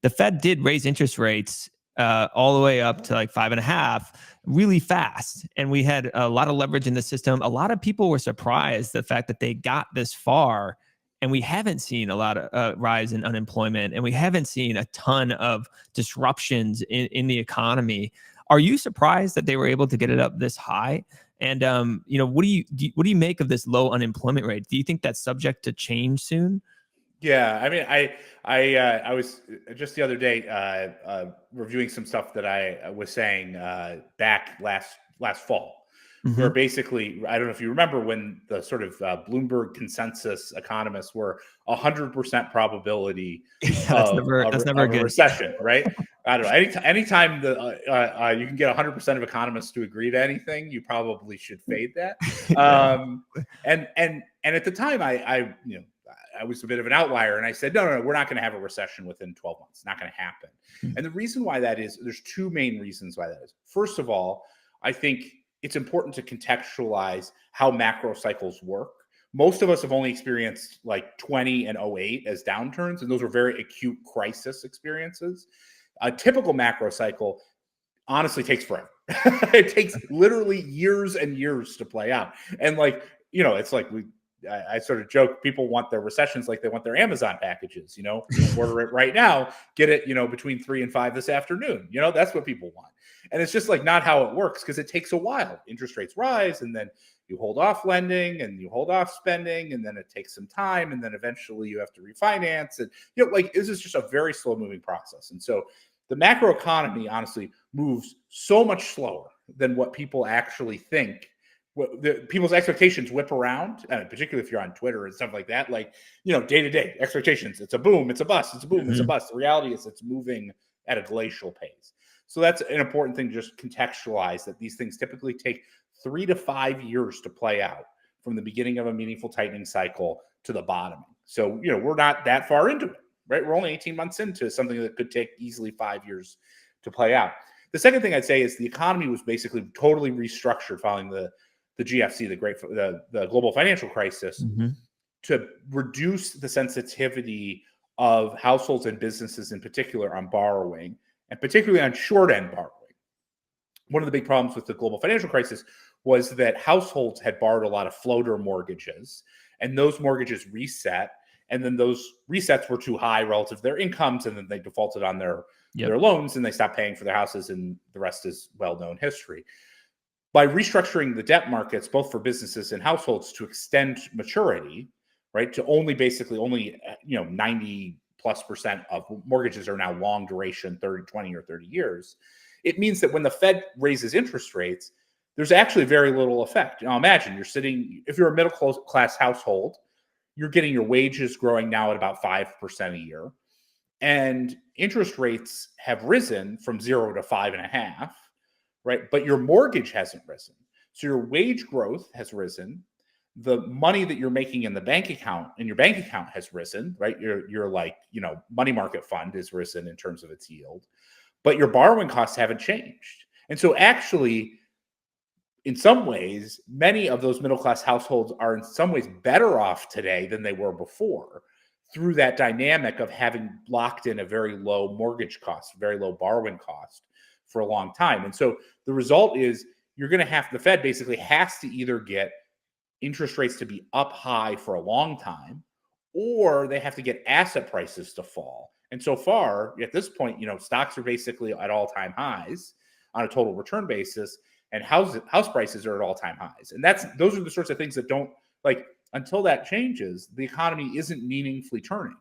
the Fed did raise interest rates all the way up to like 5.5 really fast. And we had a lot of leverage in the system. A lot of people were surprised the fact that they got this far. And we haven't seen a lot of rise in unemployment, and we haven't seen a ton of disruptions in the economy. Are you surprised that they were able to get it up this high? And what do you make of this low unemployment rate? Do you think that's subject to change soon? Yeah, I mean, I was just the other day reviewing some stuff that I was saying back last fall, where Mm-hmm. basically, I don't know if you remember when the sort of Bloomberg consensus economists were 100% probability Yeah, of that's never a good. recession, right? I don't know. Anytime you can get 100% of economists to agree to anything, you probably should fade that. Yeah. And at the time, I was a bit of an outlier, and I said, no, we're not going to have a recession within 12 months. It's not going to happen. And the reason why that is, there's two main reasons why that is. First of all, I think it's important to contextualize how macro cycles work. Most of us have only experienced like 20 and 08 as downturns, and those were very acute crisis experiences. A typical macro cycle honestly takes forever. It takes literally years and years to play out. And it's like I sort of joke, people want their recessions like they want their Amazon packages, order it right now, get it, between 3 and 5 this afternoon. That's what people want. And it's just like not how it works, because it takes a while. Interest rates rise, and then you hold off lending and you hold off spending, and then it takes some time, and then eventually you have to refinance. And this is just a very slow moving process. And so the macro economy honestly moves so much slower than what people actually think. People's expectations whip around, particularly if you're on Twitter and stuff like that, day to day expectations. It's a boom, it's a bust, it's a boom, it's a bust. The reality is it's moving at a glacial pace. So that's an important thing to just contextualize, that these things typically take 3 to 5 years to play out from the beginning of a meaningful tightening cycle to the bottoming. So, we're not that far into it, right? We're only 18 months into something that could take easily 5 years to play out. The second thing I'd say is the economy was basically totally restructured following the GFC, the global financial crisis, to reduce the sensitivity of households and businesses in particular on borrowing, and particularly on short end borrowing. One of the big problems with the global financial crisis was that households had borrowed a lot of floater mortgages, and those mortgages reset, and then those resets were too high relative to their incomes, and then they defaulted on their loans, and they stopped paying for their houses, and the rest is well-known history. By restructuring the debt markets, both for businesses and households, to extend maturity, right, to only 90+% of mortgages are now long duration, 20 or 30 years, it means that when the Fed raises interest rates, there's actually very little effect. Now imagine if you're a middle class household, you're getting your wages growing now at about 5% a year, and interest rates have risen from 0 to 5.5. Right? But your mortgage hasn't risen. So your wage growth has risen. The money that you're making in your bank account has risen, right? Your money market fund has risen in terms of its yield, but your borrowing costs haven't changed. And so actually, in some ways, many of those middle-class households are in some ways better off today than they were before, through that dynamic of having locked in a very low mortgage cost, very low borrowing cost for a long time. And so the result is the Fed basically has to either get interest rates to be up high for a long time, or they have to get asset prices to fall. And so far, at this point, stocks are basically at all-time highs on a total return basis, and house prices are at all-time highs. And those are the sorts of things that don't, until that changes, the economy isn't meaningfully turning.